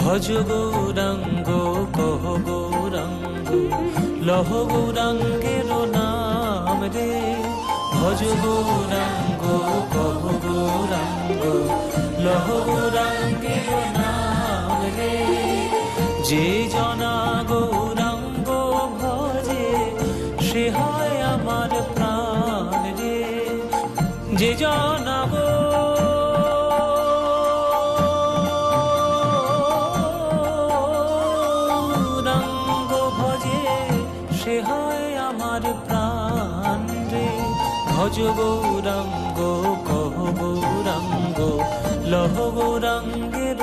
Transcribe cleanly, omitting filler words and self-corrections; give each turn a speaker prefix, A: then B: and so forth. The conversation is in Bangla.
A: ভজ গৌরাঙ্গ কহ গৌরাঙ্গ লহ গৌরাঙ্গের নাম রে। ভজ গৌরাঙ্গ কহ গৌরাঙ্গ লহ গৌরাঙ্গের নাম রে। যে জনা গৌরাঙ্গ ভজে সে হয় আমার প্রাণ রে। যে জনা গৌরাঙ্গ ভজে সে হয় আমার প্রাণ রে। ভজ গৌরাঙ্গ কহ গৌরাঙ্গ লহ গৌরাঙ্গের